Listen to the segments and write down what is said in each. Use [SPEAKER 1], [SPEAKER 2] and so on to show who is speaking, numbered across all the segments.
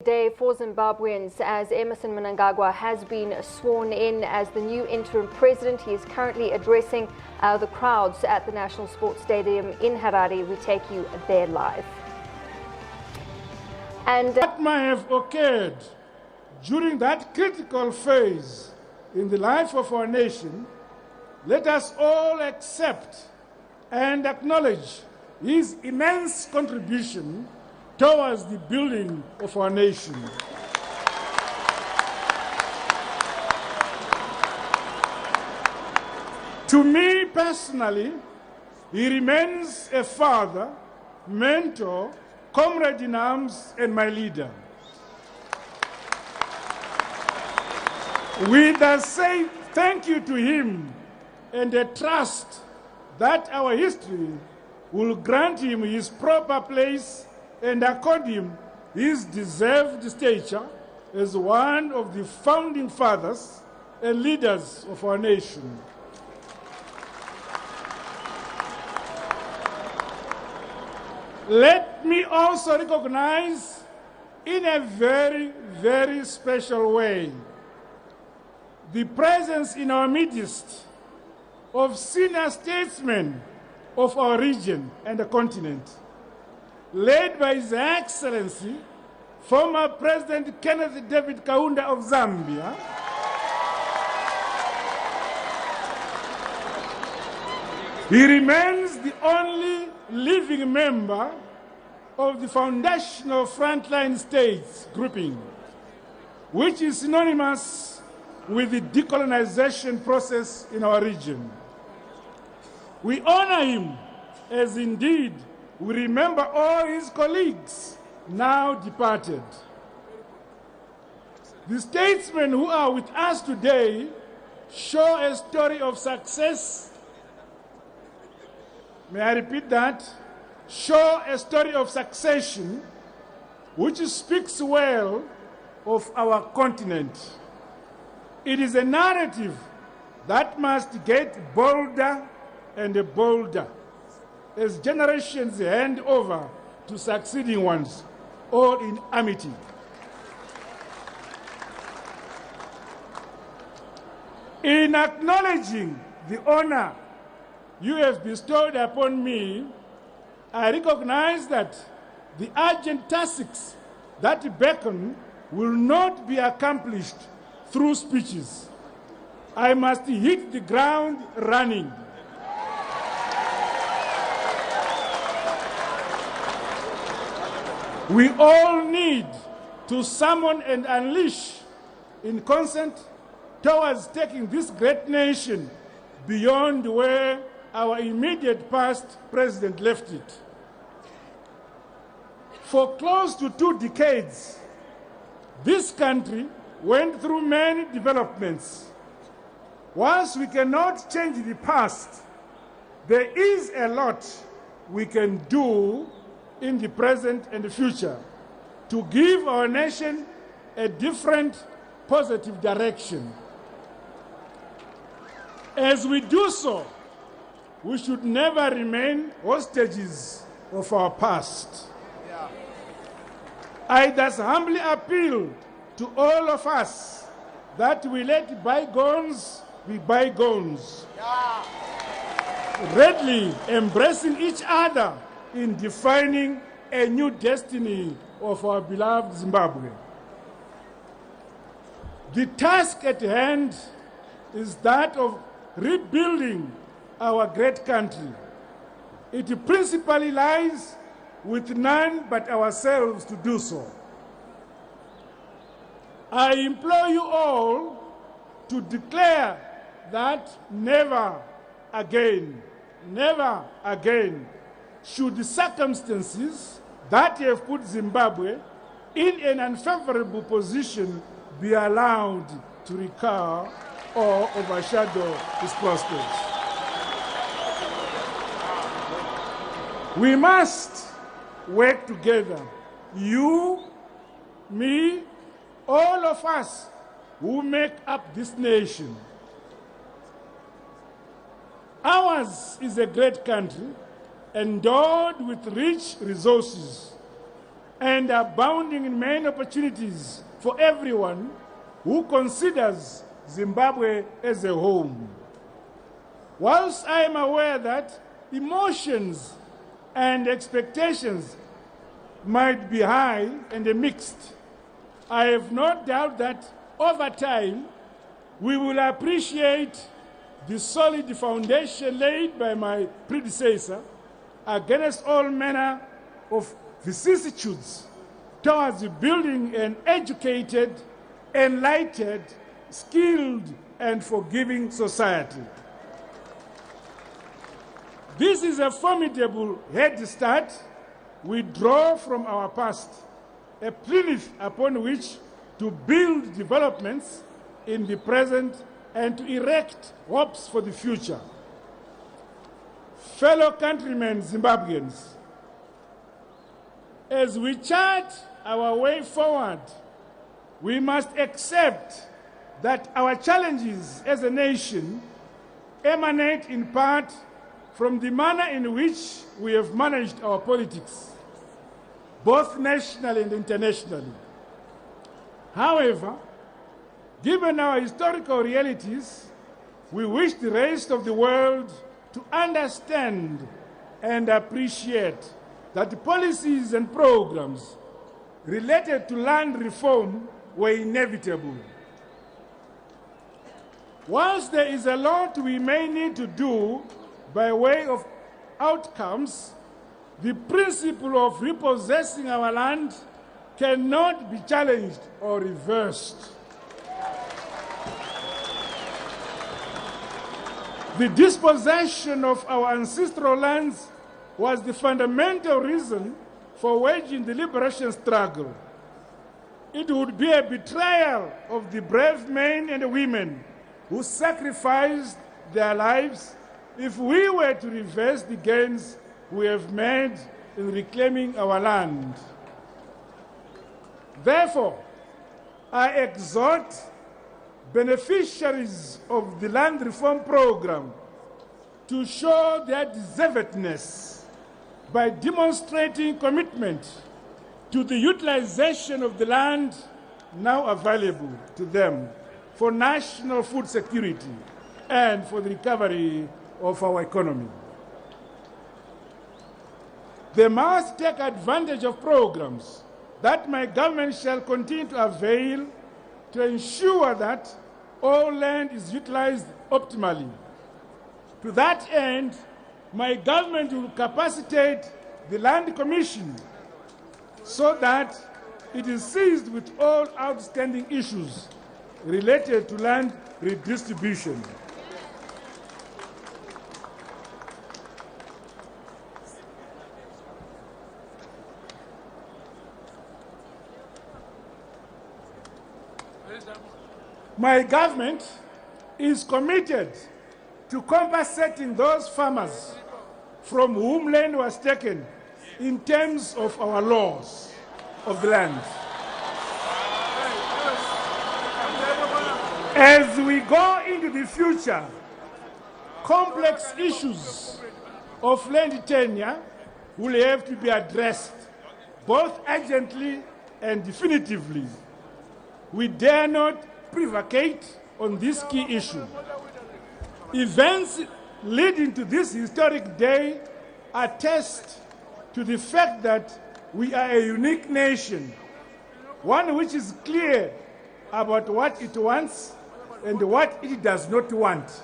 [SPEAKER 1] Day for Zimbabweans as Emmerson Mnangagwa has been sworn in as the new interim president. He is currently addressing the crowds at the National Sports Stadium in Harare. We take you there live. And
[SPEAKER 2] what might have occurred during that critical phase in the life of our nation, let us all accept and acknowledge his immense contribution towards the building of our nation. To me personally, he remains a father, mentor, comrade in arms, and my leader. We thus say thank you to him and a trust that our history will grant him his proper place and accord him his deserved stature as one of the founding fathers and leaders of our nation. Let me also recognize in a very, very special way the presence in our midst of senior statesmen of our region and the continent, led by His Excellency, former President Kenneth David Kaunda of Zambia, he remains the only living member of the foundational frontline states grouping, which is synonymous with the decolonization process in our region. We honor him as indeed we remember all his colleagues now departed. The statesmen who are with us today show a story of success. May I repeat that? Show a story of succession which speaks well of our continent. It is a narrative that must get bolder and bolder as generations hand over to succeeding ones, all in amity. In acknowledging the honor you have bestowed upon me, I recognize that the urgent tasks that beckon will not be accomplished through speeches. I must hit the ground running. We all need to summon and unleash in consent towards taking this great nation beyond where our immediate past president left it. For close to 2 decades, this country went through many developments. Whilst we cannot change the past, there is a lot we can do in the present and the future to give our nation a different, positive direction. As we do so, we should never remain hostages of our past. I thus humbly appeal to all of us that we let bygones be bygones, readily embracing each other in defining a new destiny of our beloved Zimbabwe. The task at hand is that of rebuilding our great country. It principally lies with none but ourselves to do so. I implore you all to declare that never again should the circumstances that have put Zimbabwe in an unfavorable position be allowed to recur or overshadow its prospects. We must work together, you, me, all of us who make up this nation. Ours is a great country endowed with rich resources, and abounding in many opportunities for everyone who considers Zimbabwe as a home. Whilst I am aware that emotions and expectations might be high and mixed, I have no doubt that over time we will appreciate the solid foundation laid by my predecessor against all manner of vicissitudes towards building an educated, enlightened, skilled, and forgiving society. This is a formidable head start we draw from our past, a plinth upon which to build developments in the present and to erect hopes for the future. Fellow countrymen Zimbabweans, as we chart our way forward, we must accept that our challenges as a nation emanate in part from the manner in which we have managed our politics, both nationally and internationally. However, given our historical realities, we wish the rest of the world to understand and appreciate that the policies and programs related to land reform were inevitable. Whilst there is a lot we may need to do by way of outcomes, the principle of repossessing our land cannot be challenged or reversed. The dispossession of our ancestral lands was the fundamental reason for waging the liberation struggle. It would be a betrayal of the brave men and women who sacrificed their lives if we were to reverse the gains we have made in reclaiming our land. Therefore, I exhort beneficiaries of the land reform program to show their deservedness by demonstrating commitment to the utilization of the land now available to them for national food security and for the recovery of our economy. They must take advantage of programs that my government shall continue to avail to ensure that all land is utilized optimally. To that end, my government will capacitate the Land Commission so that it is seized with all outstanding issues related to land redistribution. My government is committed to compensating those farmers from whom land was taken in terms of our laws of the land. As we go into the future, complex issues of land tenure will have to be addressed both urgently and definitively. We dare not prevaricate on this key issue. Events leading to this historic day attest to the fact that we are a unique nation, one which is clear about what it wants and what it does not want.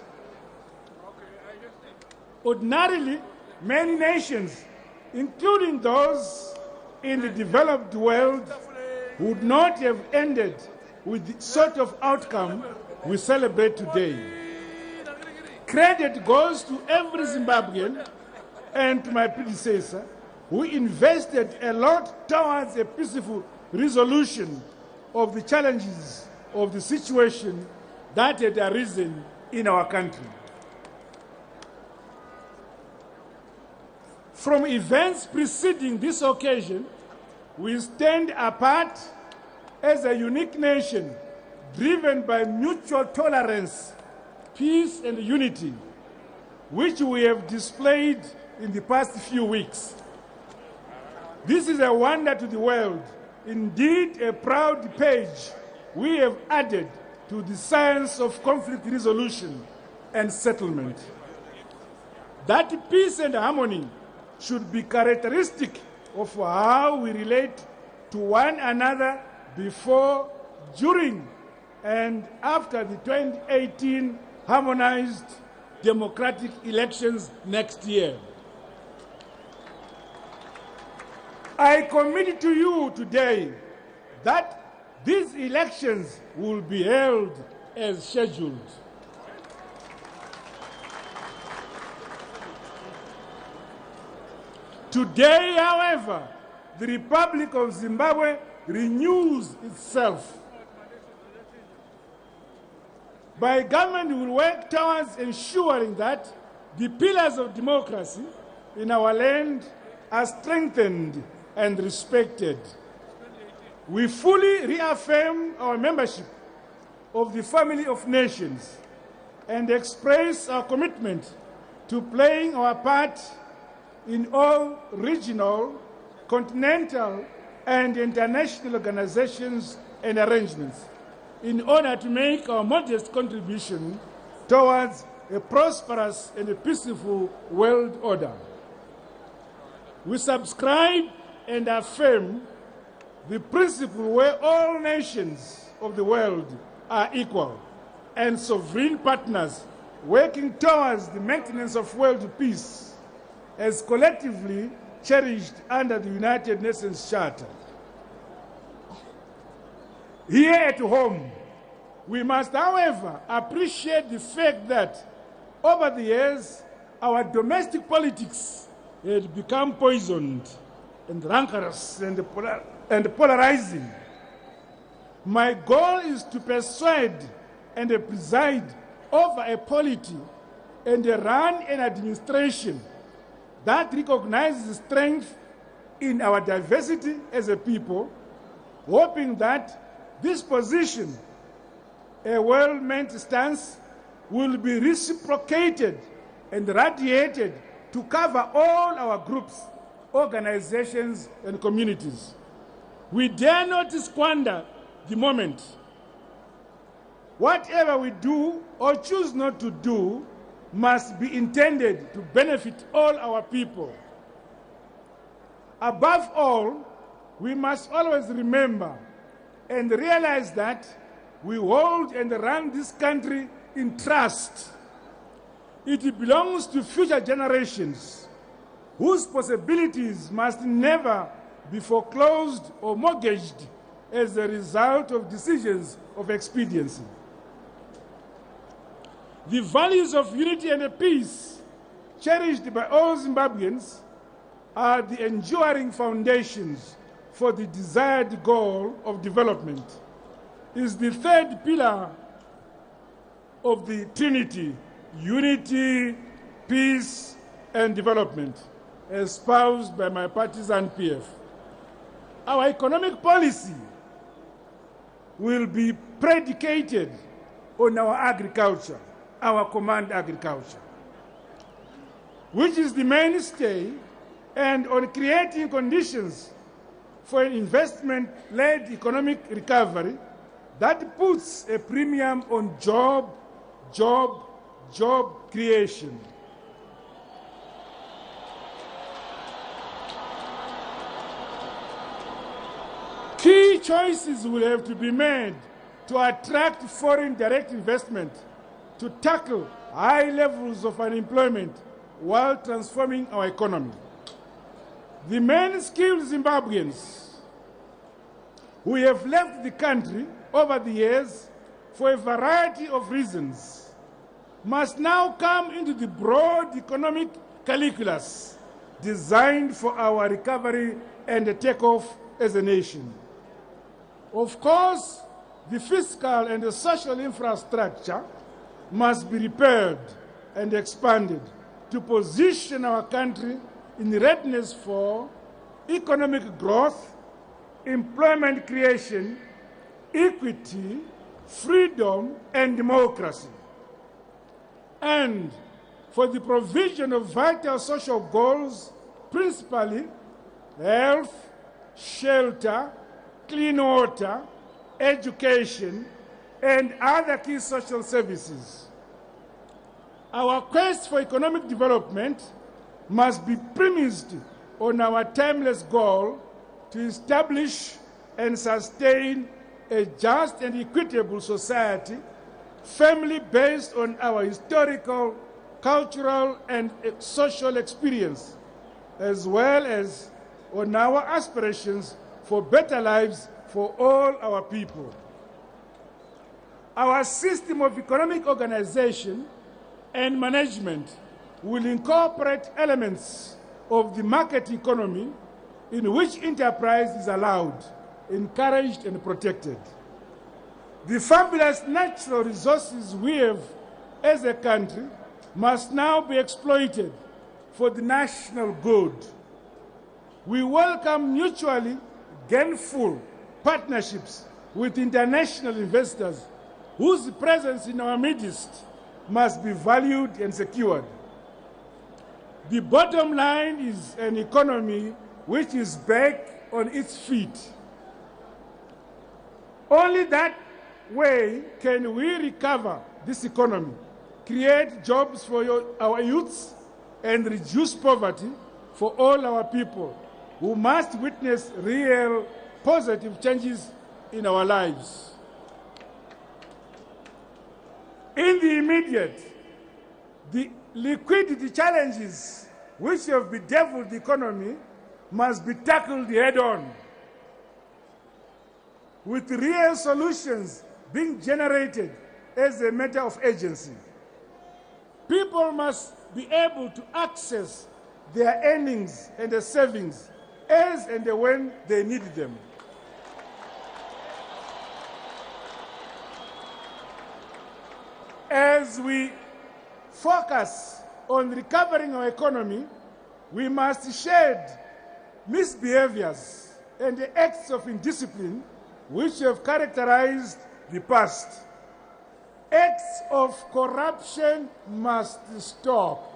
[SPEAKER 2] Ordinarily, many nations, including those in the developed world, would not have ended with the sort of outcome we celebrate today. Credit goes to every Zimbabwean and to my predecessor who invested a lot towards a peaceful resolution of the challenges of the situation that had arisen in our country. From events preceding this occasion, we stand apart as a unique nation driven by mutual tolerance, peace, and unity, which we have displayed in the past few weeks. This is a wonder to the world, indeed a proud page we have added to the science of conflict resolution and settlement. That peace and harmony should be characteristic of how we relate to one another before, during, and after the 2018 harmonized democratic elections next year. I commit to you today that these elections will be held as scheduled. Today, however, the Republic of Zimbabwe renews itself. My government will work towards ensuring that the pillars of democracy in our land are strengthened and respected. We fully reaffirm our membership of the family of nations and express our commitment to playing our part in all regional, continental, and international organizations and arrangements in order to make our modest contribution towards a prosperous and a peaceful world order. We subscribe and affirm the principle where all nations of the world are equal and sovereign partners working towards the maintenance of world peace as collectively cherished under the United Nations Charter. Here at home, we must, however, appreciate the fact that over the years, our domestic politics had become poisoned and rancorous and polarizing. My goal is to persuade and preside over a polity and run an administration that recognizes strength in our diversity as a people, hoping that this position, a well-meant stance, will be reciprocated and radiated to cover all our groups, organizations, and communities. We dare not squander the moment. Whatever we do or choose not to do must be intended to benefit all our people. Above all, we must always remember and realize that we hold and run this country in trust. It belongs to future generations whose possibilities must never be foreclosed or mortgaged as a result of decisions of expediency. The values of unity and peace cherished by all Zimbabweans are the enduring foundations for the desired goal of development. Is the third pillar of the Trinity: unity, peace, and development, espoused by my partisan PF. Our economic policy will be predicated on our agriculture, our command agriculture, which is the mainstay, and on creating conditions for an investment-led economic recovery that puts a premium on job creation. Key choices will have to be made to attract foreign direct investment, to tackle high levels of unemployment while transforming our economy. The many skilled Zimbabweans who have left the country over the years for a variety of reasons must now come into the broad economic calculus designed for our recovery and the takeoff as a nation. Of course, the fiscal and the social infrastructure must be repaired and expanded to position our country in readiness for economic growth, employment creation, equity, freedom, and democracy, and for the provision of vital social goals, principally health, shelter, clean water, education, and other key social services. Our quest for economic development must be premised on our timeless goal to establish and sustain a just and equitable society, firmly based on our historical, cultural, and social experience, as well as on our aspirations for better lives for all our people. Our system of economic organization and management will incorporate elements of the market economy in which enterprise is allowed, encouraged, and protected. The fabulous natural resources we have as a country must now be exploited for the national good. We welcome mutually gainful partnerships with international investors whose presence in our midst must be valued and secured. The bottom line is an economy which is back on its feet. Only that way can we recover this economy, create jobs for our youths, and reduce poverty for all our people who must witness real positive changes in our lives. In the immediate, the liquidity challenges which have bedeviled the economy must be tackled head-on, with real solutions being generated as a matter of urgency. People must be able to access their earnings and their savings as and when they need them. As we focus on recovering our economy, we must shed misbehaviors and the acts of indiscipline which have characterized the past. Acts of corruption must stop.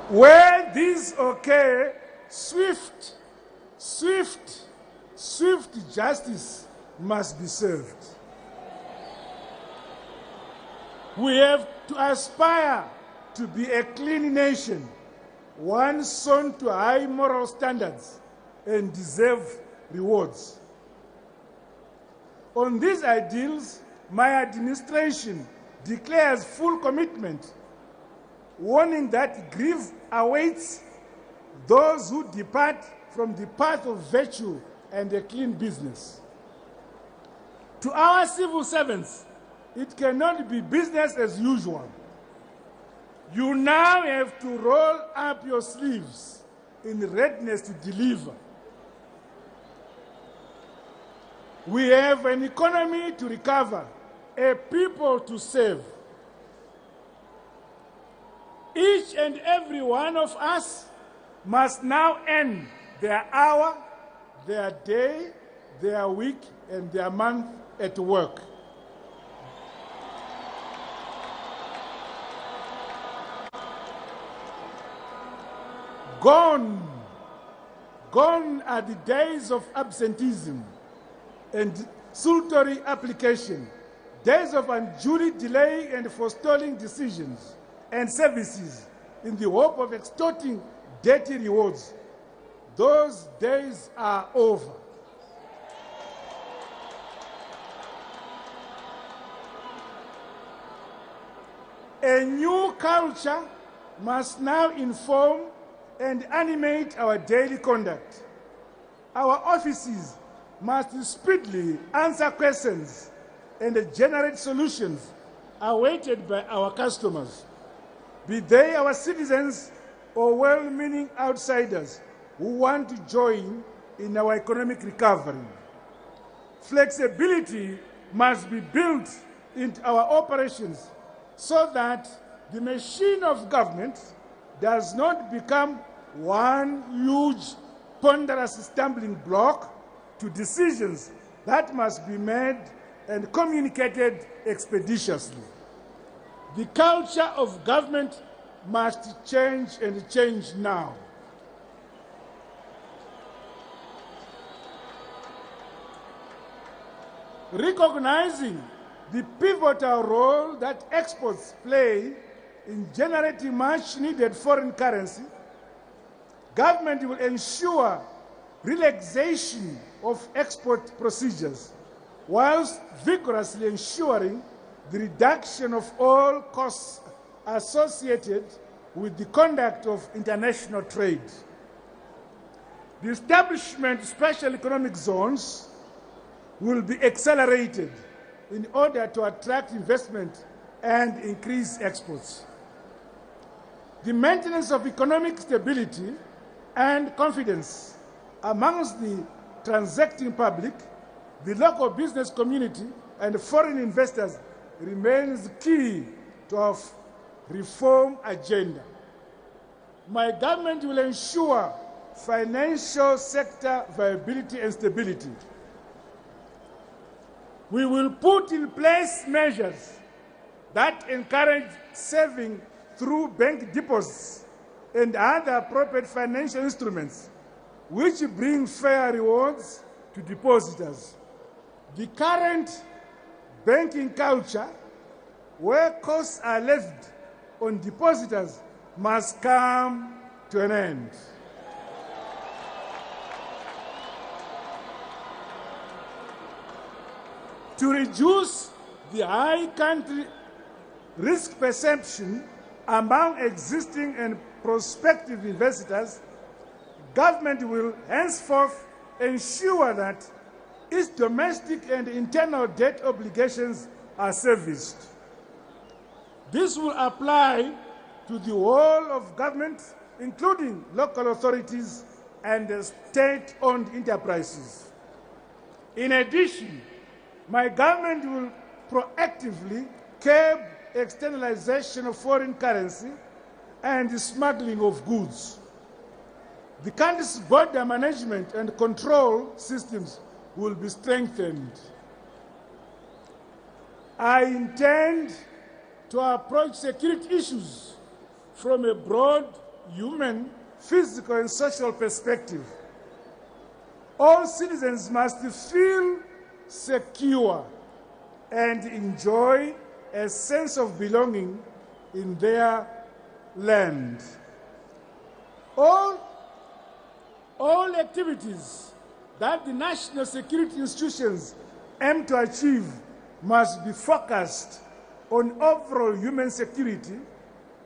[SPEAKER 2] Where these occur, swift justice must be served. We have to aspire to be a clean nation, one sown to high moral standards and deserve rewards. On these ideals, my administration declares full commitment, warning that grief awaits those who depart from the path of virtue and a clean business. To our civil servants, it cannot be business as usual. You now have to roll up your sleeves in readiness to deliver. We have an economy to recover, a people to save. Each and every one of us must now end their hour, their day, their week, and their month at work. Gone are the days of absenteeism and salutary application, days of unduly delay and forestalling decisions and services in the hope of extorting dirty rewards. Those days are over. A new culture must now inform and animate our daily conduct. Our offices must speedily answer questions and generate solutions awaited by our customers, be they our citizens or well-meaning outsiders who want to join in our economic recovery. Flexibility must be built into our operations so that the machine of government does not become one huge, ponderous stumbling block to decisions that must be made and communicated expeditiously. The culture of government must change, and change now. Recognizing the pivotal role that exports play in generating much needed foreign currency, government will ensure relaxation of export procedures, whilst vigorously ensuring the reduction of all costs associated with the conduct of international trade. The establishment of special economic zones will be accelerated in order to attract investment and increase exports. The maintenance of economic stability and confidence amongst the transacting public, the local business community, and foreign investors remains key to our reform agenda. My government will ensure financial sector viability and stability. We will put in place measures that encourage saving through bank deposits and other appropriate financial instruments which bring fair rewards to depositors. The current banking culture, where costs are levied on depositors, must come to an end. To reduce the high country risk perception among existing and prospective investors, government will henceforth ensure that its domestic and internal debt obligations are serviced. This will apply to the whole of government, including local authorities and state-owned enterprises. In addition, my government will proactively curb externalization of foreign currency and the smuggling of goods. The country's border management and control systems will be strengthened. I intend to approach security issues from a broad human, physical, and social perspective. All citizens must feel secure and enjoy a sense of belonging in their land. All activities that the national security institutions aim to achieve must be focused on overall human security,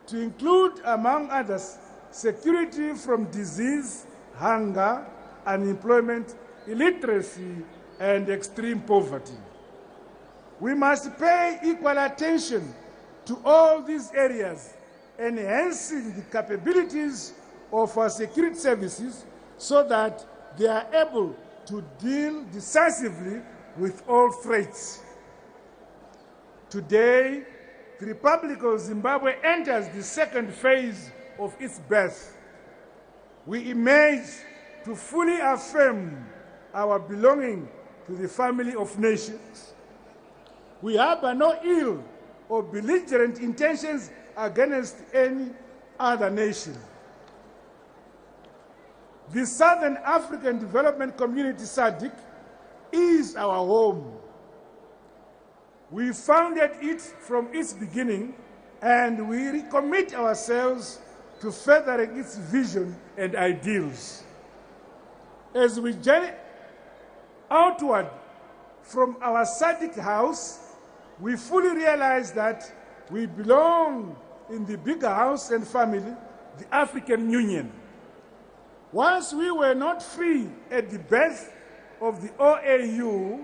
[SPEAKER 2] to include, among others, security from disease, hunger, unemployment, illiteracy, and extreme poverty. We must pay equal attention to all these areas, enhancing the capabilities of our security services so that they are able to deal decisively with all threats. Today, the Republic of Zimbabwe enters the second phase of its birth. We emerge to fully affirm our belonging to the family of nations. We harbor no ill or belligerent intentions against any other nation. The Southern African Development Community, SADC, is our home. We founded it from its beginning, and we recommit ourselves to furthering its vision and ideals. As we journey outward from our SADC house, we fully realize that we belong in the bigger house and family, the African Union. Once we were not free at the birth of the OAU,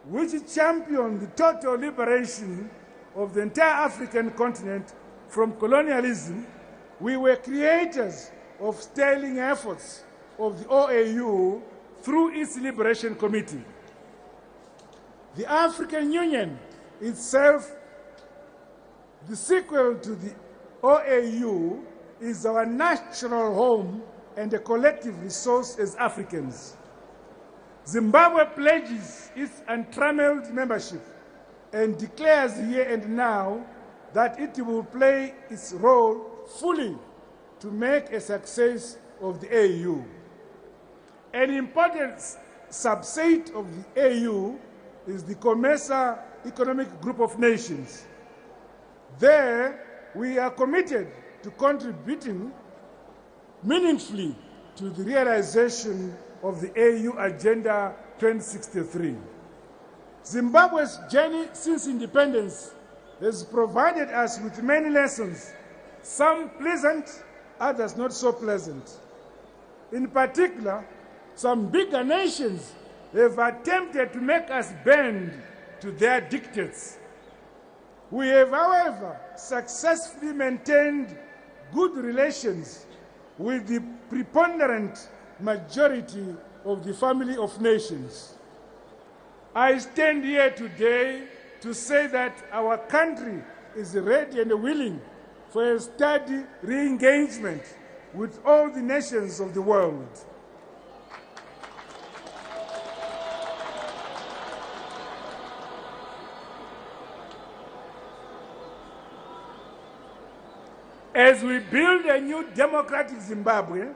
[SPEAKER 2] which championed the total liberation of the entire African continent from colonialism, we were creators of sterling efforts of the OAU through its Liberation Committee. The African Union itself, the sequel to the OAU, is our national home and a collective resource as Africans. Zimbabwe pledges its untrammeled membership and declares here and now that it will play its role fully to make a success of the AU. An important subset of the AU is the COMESA Economic Group of Nations. There, we are committed to contributing meaningfully to the realization of the AU Agenda 2063. Zimbabwe's journey since independence has provided us with many lessons, some pleasant, others not so pleasant. In particular, some bigger nations have attempted to make us bend to their dictates. We have, however, successfully maintained good relations with the preponderant majority of the family of nations. I stand here today to say that our country is ready and willing for a steady re-engagement with all the nations of the world. As we build a new democratic Zimbabwe,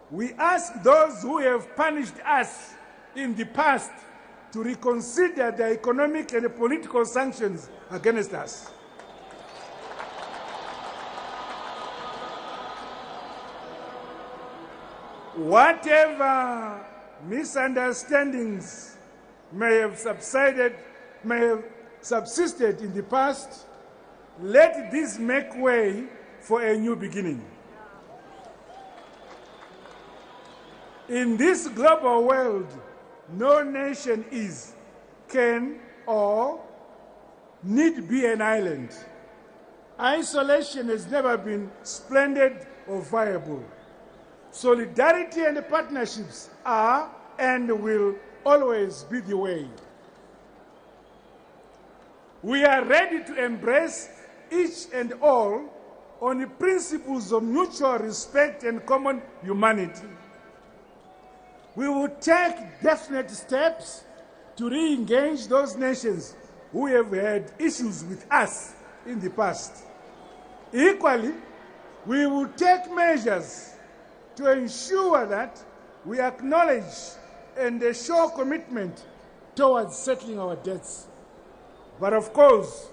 [SPEAKER 2] we ask those who have punished us in the past to reconsider their economic and political sanctions against us. Whatever misunderstandings may have subsisted in the past, let this make way for a new beginning. In this global world, no nation is, can, or need be an island. Isolation has never been splendid or viable. Solidarity and partnerships are and will always be the way. We are ready to embrace each and all on the principles of mutual respect and common humanity. We will take definite steps to re-engage those nations who have had issues with us in the past. Equally, we will take measures to ensure that we acknowledge and show commitment towards settling our debts. But of course,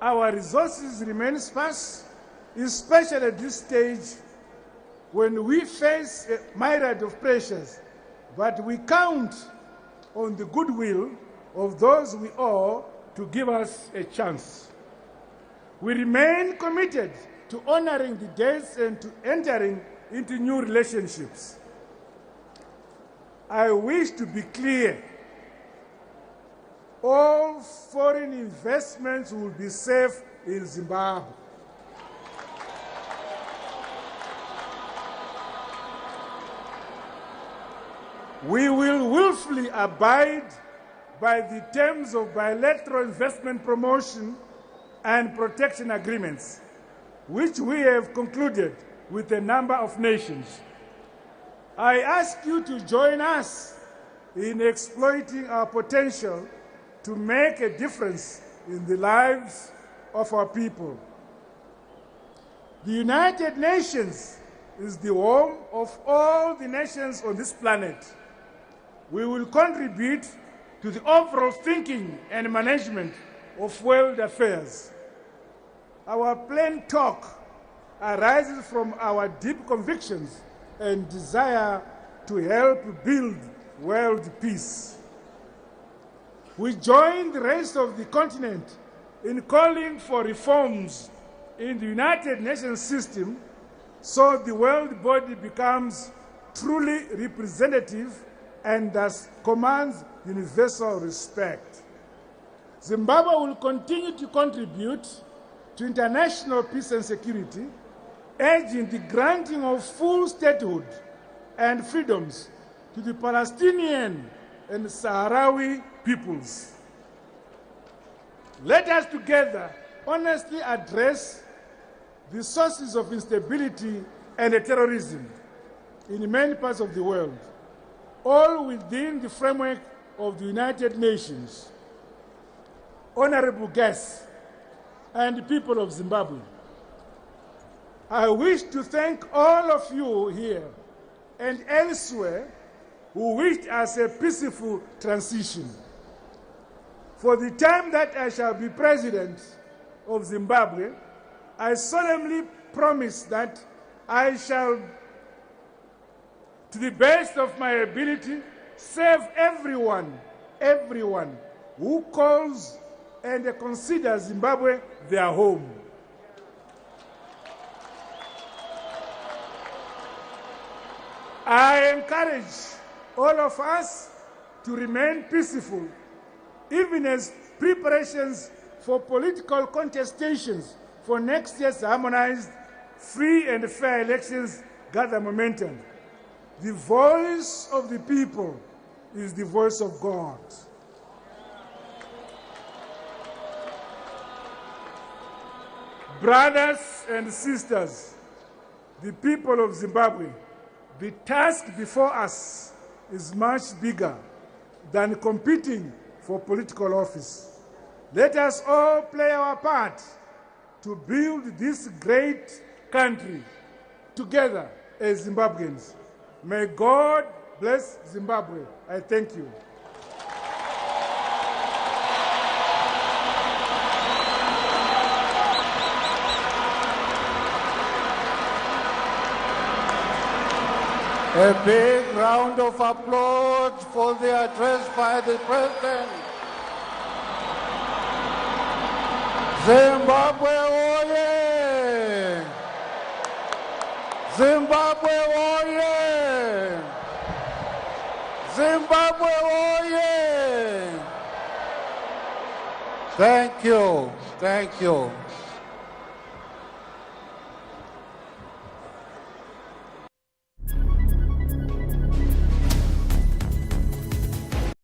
[SPEAKER 2] our resources remain sparse, especially at this stage when we face a myriad of pressures. But we count on the goodwill of those we owe to give us a chance. We remain committed to honoring the dates and to entering into new relationships. I wish to be clear. All foreign investments will be safe in Zimbabwe. We will willfully abide by the terms of bilateral investment promotion and protection agreements, which we have concluded with a number of nations. I ask you to join us in exploiting our potential to make a difference in the lives of our people. The United Nations is the home of all the nations on this planet. We will contribute to the overall thinking and management of world affairs. Our plain talk arises from our deep convictions and desire to help build world peace. We join the rest of the continent in calling for reforms in the United Nations system so the world body becomes truly representative and thus commands universal respect. Zimbabwe will continue to contribute to international peace and security, urging the granting of full statehood and freedoms to the Palestinian and Sahrawi peoples. Let us together honestly address the sources of instability and terrorism in many parts of the world. all within the framework of the United Nations. Honorable guests and people of Zimbabwe, I wish to thank all of you here and elsewhere who wished us a peaceful transition. For the time that I shall be president of Zimbabwe, I solemnly promise that I shall, to the best of my ability, serve everyone who calls and considers Zimbabwe their home. I encourage all of us to remain peaceful, even as preparations for political contestations for next year's harmonized, free and fair elections gather momentum. The voice of the people is the voice of God. Brothers and sisters, the people of Zimbabwe, the task before us is much bigger than competing for political office. Let us all play our part to build this great country together as Zimbabweans. May God bless Zimbabwe. I thank you.
[SPEAKER 3] A big round of applause for the address by the President. Zimbabwe oye! Zimbabwe oye! Zimbabwe oye! Thank you. Thank you.